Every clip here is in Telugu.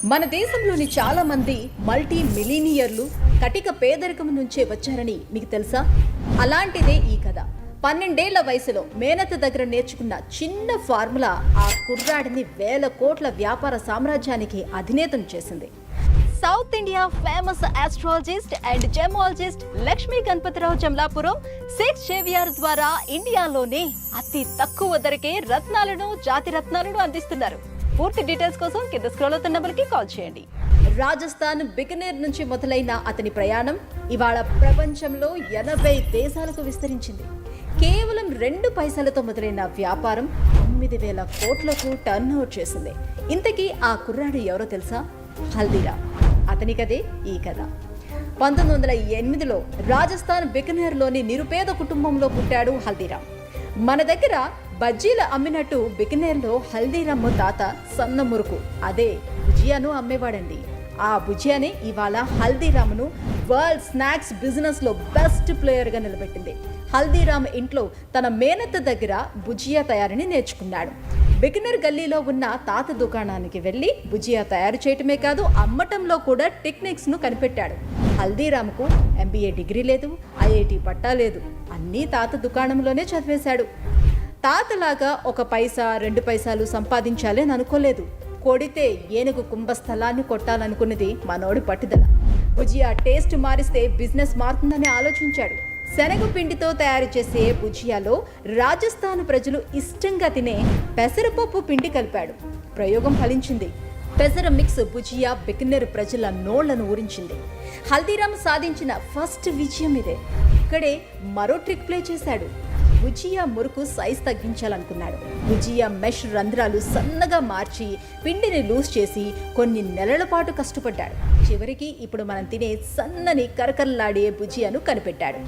మన దేశంలోని చాలా మంది మల్టీ మిలీనియర్లు కటిక పేదరికం నుంచే వచ్చారని మీకు తెలుసా? అలాంటిదే ఈ కథ. 12 ఏళ్ల వయసులో మేనత్త దగ్గర నేర్చుకున్న చిన్న ఫార్ములా ఆ కుర్రాడిని వేల కోట్ల వ్యాపార సామ్రాజ్యానికి అధినేతం చేసింది. South India famous astrologist and gemologist Lakshmi Ganapathirao Jamalapuram సెక్స్ షేవియర్ ద్వారా ఇండియాలోనే అతి తక్కువ ధరకే రత్నాలను, జాతి రత్నాలను అందిస్తున్నారు. పూర్తి డీటెయిల్స్ కోసం కింద స్క్రోల్ అవుతున్న నంబర్కి కాల్ చేయండి. రాజస్థాన్ బికనేర్ నుంచి మొదలైన అతని ప్రయాణం ఇవాళ ప్రపంచంలో 80 దేశాలకు విస్తరించింది. కేవలం 2 పైసలతో మొదలైన వ్యాపారం 9,000 కోట్లకు టర్న్ అవుట్ చేసింది. ఇంతకీ ఆ కుర్రాడు ఎవరో తెలుసా? హల్దీరామ్. అతనికదే ఈ కథ. 1908లో రాజస్థాన్ బికనేర్లోని నిరుపేద కుటుంబంలో పుట్టాడు హల్దీరామ్. మన దగ్గర బజ్జీలు అమ్మినట్టు బికనేర్లో హల్దీరామ్ తాత సన్న మురుకు, అదే భుజియాను అమ్మేవాడండి. ఆ భుజియానే ఇవాళ హల్దీరామ్ను వరల్డ్ స్నాక్స్ బిజినెస్ లో బెస్ట్ ప్లేయర్ గా నిలబెట్టింది. హల్దీరామ్ ఇంట్లో తన మేనత్త దగ్గర భుజియా తయారీని నేర్చుకున్నాడు. బికనర్ గల్లీలో ఉన్న తాత దుకాణానికి వెళ్ళి భుజియా తయారు చేయటమే కాదు, అమ్మటంలో కూడా టెక్నిక్స్ ను కనిపెట్టాడు. హల్దీరామ్కు MBA డిగ్రీ లేదు, IIT పట్టా లేదు, అన్నీ తాత దుకాణంలోనే చదివేశాడు. తాతలాగా 1 పైసా 2 పైసాలు సంపాదించాలి అని అనుకోలేదు. కొడితే ఏనుగు కుంభస్థలాన్ని కొట్టాలనుకున్నది మనోడి పట్టుదల. భుజియా టేస్ట్ మారిస్తే బిజినెస్ మారుతుందని ఆలోచించాడు. శనగ పిండితో తయారు చేసే భుజియాలో రాజస్థాన్ ప్రజలు ఇష్టంగా తినే పెసరపప్పు పిండి కలిపాడు. ప్రయోగం ఫలించింది. పెసర మిక్స్ భుజియా బికనేర్ ప్రజల నోళ్లను ఊరించింది. హల్దీరామ్ సాధించిన ఫస్ట్ విజయం ఇదే. ఇక్కడే మరో ట్రిక్ ప్లే చేశాడు. భుజియా మురుకు సైజ్ తగ్గించాలనుకున్నాడు. భుజియా మెష్ రంధ్రాలు సన్నగా మార్చి పిండిని లూజ్ చేసి కొన్ని నెలల పాటు కష్టపడ్డాడు. చివరికి ఇప్పుడు మనం తినే సన్నని కరకరలాడే భుజియాను కనిపెట్టాడు.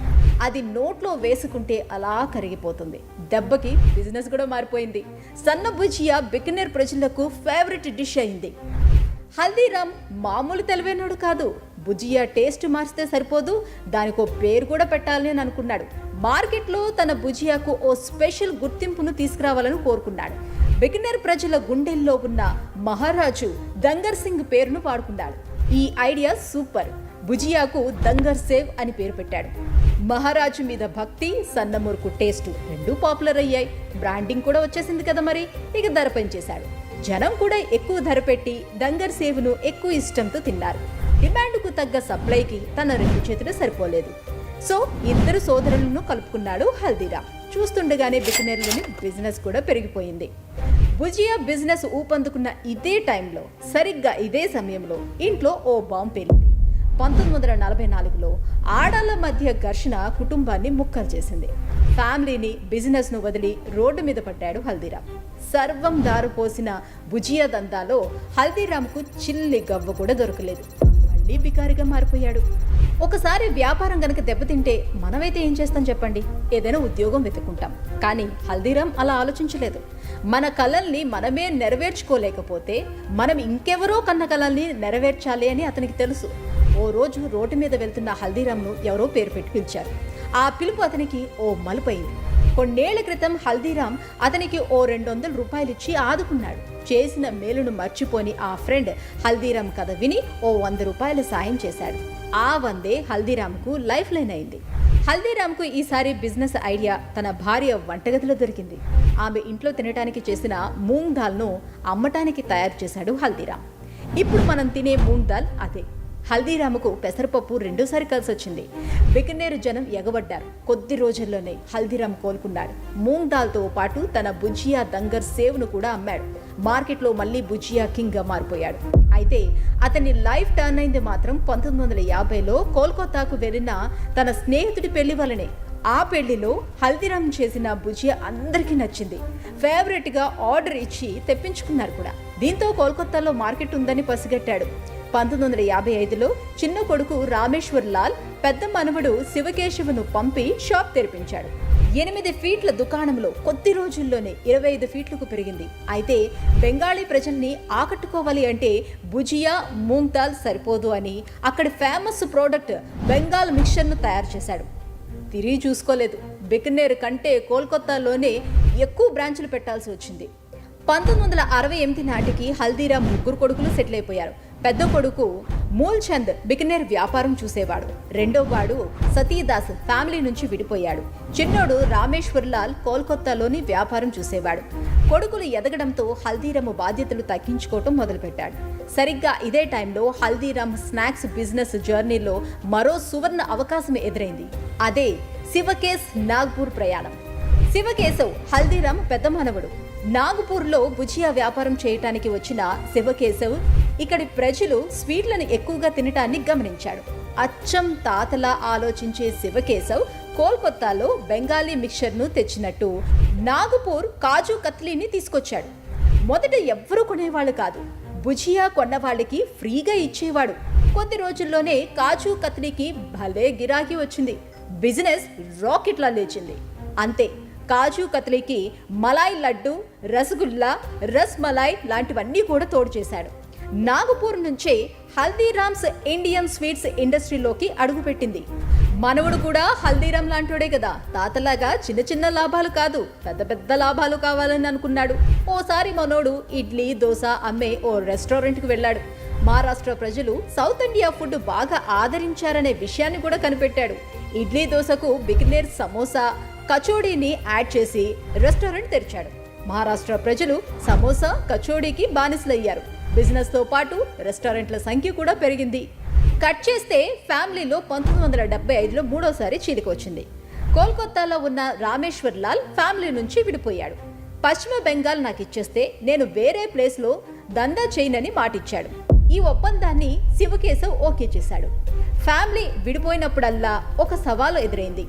అది నోట్లో వేసుకుంటే అలా కరిగిపోతుంది. దెబ్బకి బిజినెస్ కూడా మారిపోయింది. సన్న భుజియా బికనేర్ ప్రజలకు ఫేవరెట్ డిష్ అయింది. హల్దీరామ్ మామూలు తెలివైనోడు కాదు. భుజియా టేస్ట్ మార్చితే సరిపోదు, దానికో పేరు కూడా పెట్టాలి అని అనుకున్నాడు. మార్కెట్లో తన భుజియాకు ఓ స్పెషల్ గుర్తింపును తీసుకురావాలని కోరుకున్నాడు. బికనేర్ ప్రజల గుండెల్లో ఉన్న మహారాజు దంగర్ సింగ్ పేరును వాడుకున్నాడు. ఈ ఐడియా సూపర్. భుజియాకు దంగర్ సేవ్ అని పేరు పెట్టాడు. మహారాజు మీద భక్తి, సన్నమురుకు టేస్ట్ రెండూ పాపులర్ అయ్యాయి. బ్రాండింగ్ కూడా వచ్చేసింది కదా మరి. ఇక ధర పెంచేశాడు. జనం కూడా ఎక్కువ ధర పెట్టి దంగర్ సేవ్ను ఎక్కువ ఇష్టంతో తిన్నారు. డిమాండ్కు తగ్గ సప్లైకి తన 2 చేతులు సరిపోలేదు. సో 2 సోదరులను కలుపుకున్నాడు హల్దీరామ్. చూస్తుండగానే బికనేర్లోని బిజినెస్ కూడా పెరిగిపోయింది. భుజియా బిజినెస్ ఊపందుకున్న ఇదే టైంలో, సరిగ్గా ఇదే సమయంలో ఇంట్లో ఓ బాంబు పేలింది. 1944లో ఆడాళ్ల మధ్య ఘర్షణ కుటుంబాన్ని ముక్కలు చేసింది. ఫ్యామిలీని, బిజినెస్ను వదిలి రోడ్డు మీద పడ్డాడు హల్దీరామ్. సర్వం దారిపోసిన భుజియా దందాలో హల్దీరామ్కు చిల్లి గవ్వ కూడా దొరకలేదు. మళ్ళీ బికారిగా మారిపోయాడు. ఒకసారి వ్యాపారం గనక దెబ్బతింటే మనమైతే ఏం చేస్తాం చెప్పండి? ఏదైనా ఉద్యోగం వెతుక్కుంటాం. కానీ హల్దీరామ్ అలా ఆలోచించలేదు. మన కలల్ని మనమే నెరవేర్చుకోలేకపోతే మనం ఇంకెవరో కన్న కలల్ని నెరవేర్చాలి అని అతనికి తెలుసు. ఓ రోజు రోడ్డు మీద వెళ్తున్న హల్దీరామ్ను ఎవరో పేరు పెట్టి పిలిచారు. ఆ పిలుపు అతనికి ఓ మలుపైంది. కొన్నేళ్ల క్రితం హల్దీరామ్ అతనికి ఓ 200 రూపాయలు ఇచ్చి ఆదుకున్నాడు. చేసిన మేలును మర్చిపోని ఆ ఫ్రెండ్ హల్దీరామ్ కథ విని ఓ 100 రూపాయలు సాయం చేశాడు. ఆ 100 హల్దీరామ్కు లైఫ్ లైన్ అయింది. హల్దీరామ్కు ఈసారి బిజినెస్ ఐడియా తన భార్య వంటగదిలో దొరికింది. ఆమె ఇంట్లో తినడానికి చేసిన మూంగ్ దాల్ను అమ్మటానికి తయారు చేశాడు హల్దీరామ్. ఇప్పుడు మనం తినే మూంగ్ దాల్ అదే. హల్దీరామ్కు పెసరపప్పు రెండోసారి కలిసి వచ్చింది. బికనేర్ జనం ఎగబడ్డారు. కొద్ది రోజుల్లోనే హల్దీరామ్ కోలుకున్నాడు. మూంగ్ దాల్తో పాటు తన భుజియా దంగర్ సేవ్ను కూడా అమ్మాడు. మార్కెట్లో మళ్ళీ భుజియా కింగ్ గా మారిపోయాడు. అయితే అతని లైఫ్ టర్న్ అయింది మాత్రం 1950లో కోల్కతాకు వెళ్లిన తన స్నేహితుడి పెళ్లి వల్లనే. ఆ పెళ్లిలో హల్దీరామ్ చేసిన భుజియా అందరికీ నచ్చింది. ఫేవరెట్ గా ఆర్డర్ ఇచ్చి తెప్పించుకున్నారు కూడా. దీంతో కోల్కతాలో మార్కెట్ ఉందని పసిగట్టాడు. 1955లో చిన్న కొడుకు రామేశ్వర్ లాల్ పెద్ద మనవడు శివకేశవను పంపి షాప్ తెరిపించాడు. 8 ఫీట్ల దుకాణంలో కొద్ది రోజుల్లోనే 25 ఫీట్లకు పెరిగింది. అయితే బెంగాలీ ప్రజల్ని ఆకట్టుకోవాలి అంటే భుజియా, మూంగ్ దాల్ సరిపోదు అని అక్కడి ఫేమస్ ప్రోడక్ట్ బెంగాల్ మిక్చర్ను తయారు చేశాడు. తిరిగి చూసుకోలేదు. బికనేర్ కంటే కోల్కతాలోనే ఎక్కువ బ్రాంచులు పెట్టాల్సి వచ్చింది. 1968 నాటికి హల్దీరామ్ ముగ్గురు కొడుకులు సెటిల్ అయిపోయారు. పెద్ద కొడుకు మూల్చంద్ బికనేర్ వ్యాపారం చూసేవాడు. రెండో వాడు సతీదాస్ ఫ్యామిలీ నుంచి విడిపోయాడు. చిన్నోడు రామేశ్వర్ లాల్ కోల్కతాలోని వ్యాపారం చూసేవాడు. కొడుకులు ఎదగడంతో హల్దీరామ్ బాధ్యతలు తగ్గించుకోవటం మొదలుపెట్టాడు. సరిగ్గా ఇదే టైంలో హల్దీరామ్ స్నాక్స్ బిజినెస్ జర్నీలో మరో సువర్ణ అవకాశం ఎదురైంది. అదే శివకేశ్ నాగ్పూర్ ప్రయాణం. శివకేశవ్ హల్దీరామ్ పెద్ద మనవడు. నాగపూర్లో భుజియా వ్యాపారం చేయటానికి వచ్చిన శివకేశవ్ ఇక్కడి ప్రజలు స్వీట్లను ఎక్కువగా తినటాన్ని గమనించాడు. అచ్చం తాతలా ఆలోచించే శివకేశవ్ కోల్కతాలో బెంగాలీ మిక్చర్ను తెచ్చినట్టు నాగపూర్ కాజు కత్లీని తీసుకొచ్చాడు. మొదట ఎవ్వరూ కొనేవాళ్ళు కాదు. భుజియా కొన్నవాళ్ళకి ఫ్రీగా ఇచ్చేవాడు. కొద్ది రోజుల్లోనే కాజు కత్లీకి భలే గిరాకీ వచ్చింది. బిజినెస్ రాకెట్లా లేచింది. అంతే, కాజు కత్లీకి మలాయ్ లడ్డు, రసగుల్లా, రస్ మలాయ్ లాంటివన్నీ కూడా తోడు చేశాడు. నాగపూర్ నుంచే హల్దీరామ్స్ ఇండియన్ స్వీట్స్ ఇండస్ట్రీలోకి అడుగుపెట్టింది. మనవడు కూడా హల్దీరామ్ లాంటోడే కదా, తాతలాగా చిన్న చిన్న లాభాలు కాదు, పెద్ద పెద్ద లాభాలు కావాలని అనుకున్నాడు. ఓసారి మనోడు ఇడ్లీ దోశ అమ్మే ఓ రెస్టారెంట్కి వెళ్ళాడు. మహారాష్ట్ర ప్రజలు సౌత్ ఇండియా ఫుడ్ బాగా ఆదరించారనే విషయాన్ని కూడా కనిపెట్టాడు. ఇడ్లీ దోశకు బికనేర్ సమోసా, కచోడీని యాడ్ చేసి రెస్టారెంట్ తెరిచాడు. మహారాష్ట్ర ప్రజలు సమోసా, కచోడీకి బానిసలయ్యారు. బిజినెస్తో పాటు రెస్టారెంట్ల సంఖ్య కూడా పెరిగింది. కట్ చేస్తే ఫ్యామిలీలో 1975లో మూడోసారి చీలిక వచ్చింది. కోల్కతాలో ఉన్న రామేశ్వర్ లాల్ ఫ్యామిలీ నుంచి విడిపోయాడు. పశ్చిమ బెంగాల్ నాకు ఇచ్చేస్తే నేను వేరే ప్లేస్లో దందా చేయనని మాటిచ్చాడు. ఈ ఒప్పందాన్ని శివకేశవ్ ఓకే చేశాడు. ఫ్యామిలీ విడిపోయినప్పుడల్లా ఒక సవాలు ఎదురైంది.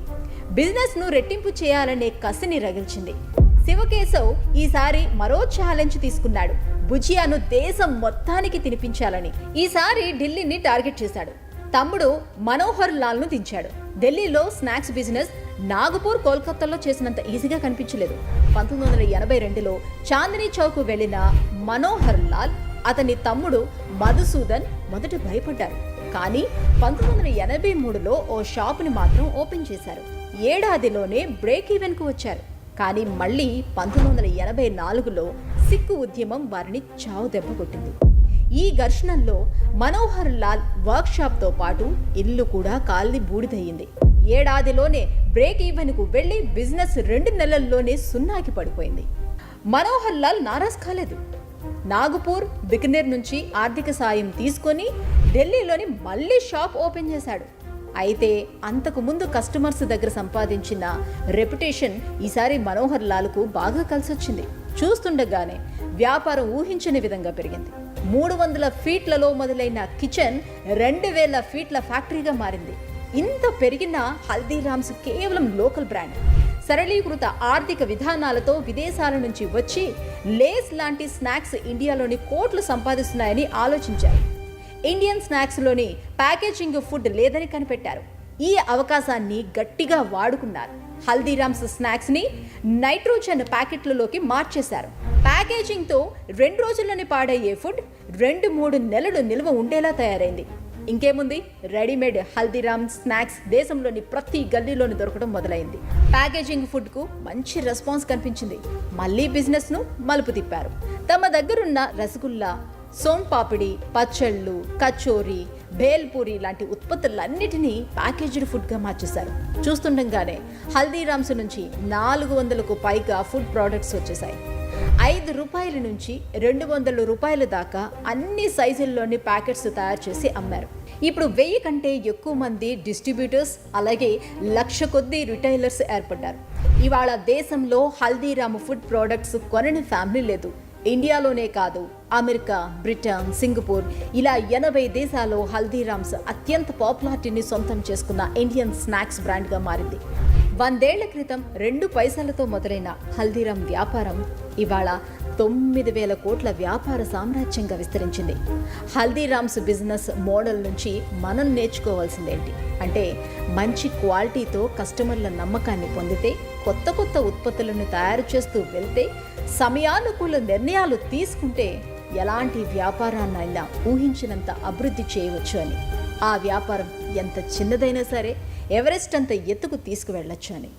బిజినెస్ ను రెట్టింపు చేయాలనే కసిని రగిల్చింది. శివకేశవ్ ఈసారి మరో ఛాలెంజ్ తీసుకున్నాడు. భుజియాను దేశం మొత్తానికి తినిపించాలని. ఈసారి ఢిల్లీని టార్గెట్ చేశాడు. తమ్ముడు మనోహర్ లాల్ ను దించాడు. ఢిల్లీలో స్నాక్స్ బిజినెస్ నాగపూర్, కోల్కతాలో చేసినంత ఈజీగా కనిపించలేదు. 1982లో చాందినీ చౌక్ వెళ్లిన మనోహర్ లాల్, అతని తమ్ముడు మధుసూదన్ మొదట భయపడ్డారు. కానీ 1983లో ఓ షాపుని మాత్రం ఓపెన్ చేశారు. ఏడాదిలోనే బ్రేక్ ఈవెన్ కు వచ్చారు. కానీ మళ్ళీ 1984లో సిక్కు ఉద్యమం వారిని చావు దెబ్బ కొట్టింది. ఈ ఘర్షణల్లో మనోహర్ లాల్ వర్క్ షాప్ తో పాటు ఇల్లు కూడా కాల్ది బూడిదయ్యింది. ఏడాదిలోనే బ్రేక్ ఈవెన్ కు వెళ్లి బిజినెస్ 2 నెలల్లోనే సున్నాకి పడిపోయింది. మనోహర్ లాల్ నారాజ్ కాలేదు. నాగపూర్, బికనేర్ నుంచి ఆర్థిక సాయం తీసుకొని ఢిల్లీలోని మళ్ళీ షాప్ ఓపెన్ చేశాడు. అయితే అంతకు ముందు కస్టమర్స్ దగ్గర సంపాదించిన రెప్యుటేషన్ ఈసారి మనోహర్ లాల్కు బాగా కలిసొచ్చింది. చూస్తుండగానే వ్యాపారం ఊహించని విధంగా పెరిగింది. 300 ఫీట్లలో మొదలైన కిచెన్ 2000 ఫీట్ల ఫ్యాక్టరీగా మారింది. ఇంత పెరిగిన హల్దీరామ్స్ కేవలం లోకల్ బ్రాండ్. సరళీకృత ఆర్థిక విధానాలతో విదేశాల నుంచి వచ్చి లేస్ లాంటి స్నాక్స్ ఇండియాలోని కోట్లు సంపాదిస్తున్నాయని ఆలోచించారు. ఇండియన్ స్నాక్స్లోని ప్యాకేజింగ్ ఫుడ్ లేదని కనిపెట్టారు. ఈ అవకాశాన్ని గట్టిగా వాడుకున్నారు. హల్దీరామ్స్ స్నాక్స్ని నైట్రోజన్ ప్యాకెట్లలోకి మార్చేశారు. ప్యాకేజింగ్తో 2 రోజుల్లోనే పాడయ్యే ఫుడ్ 2-3 నెలలు నిల్వ ఉండేలా తయారైంది. ఇంకేముంది, రెడీమేడ్ హల్దీరామ్ స్నాక్స్ దేశంలోని ప్రతి గల్లీలోని దొరకడం మొదలైంది. ప్యాకేజింగ్ ఫుడ్కు మంచి రెస్పాన్స్ కనిపించింది. మళ్ళీ బిజినెస్ను మలుపు తిప్పారు. తమ దగ్గరున్న రసగుల్లా, సోన్ పాపిడి, పచ్చళ్ళు, కచోరీ, భేల్పూరి లాంటి ఉత్పత్తులన్నిటినీ ప్యాకేజ్డ్ ఫుడ్గా మార్చేశారు. చూస్తుండగానే హల్దీరామ్స్ నుంచి 400కు పైగా ఫుడ్ ప్రోడక్ట్స్ వచ్చేసాయి. 5 రూపాయల నుంచి 200 రూపాయల దాకా అన్ని సైజుల్లోని ప్యాకెట్స్ తయారు చేసి అమ్మారు. ఇప్పుడు 1000 కంటే ఎక్కువ మంది డిస్ట్రిబ్యూటర్స్, అలాగే 1,00,000 కొద్ది రిటైలర్స్ ఏర్పడ్డారు. ఇవాళ దేశంలో హల్దీరామ్ ఫుడ్ ప్రోడక్ట్స్ కొనని ఫ్యామిలీ లేదు. ఇండియాలోనే కాదు, అమెరికా, బ్రిటన్, సింగపూర్ ఇలా 80 దేశాల్లో హల్దీరామ్స్ అత్యంత పాపులారిటీని సొంతం చేసుకున్న ఇండియన్ స్నాక్స్ బ్రాండ్గా మారింది. 100 ఏళ్ల క్రితం 2 పైసలతో మొదలైన హల్దీరామ్ వ్యాపారం ఇవాళ 9,000 కోట్ల వ్యాపార సామ్రాజ్యంగా విస్తరించింది. హల్దీరామ్స్ బిజినెస్ మోడల్ నుంచి మనం నేర్చుకోవాల్సిందేంటి అంటే, మంచి క్వాలిటీతో కస్టమర్ల నమ్మకాన్ని పొందితే, కొత్త కొత్త ఉత్పత్తులను తయారు చేస్తూ వెళ్తే, సమయానుకూల నిర్ణయాలు తీసుకుంటే ఎలాంటి వ్యాపారాన్నైనా ఊహించినంత అభివృద్ధి చేయవచ్చు అని. ఆ వ్యాపారం ఎంత చిన్నదైనా సరే ఎవరెస్ట్ అంత ఎత్తుకు తీసుకువెళ్ళొచ్చు అని.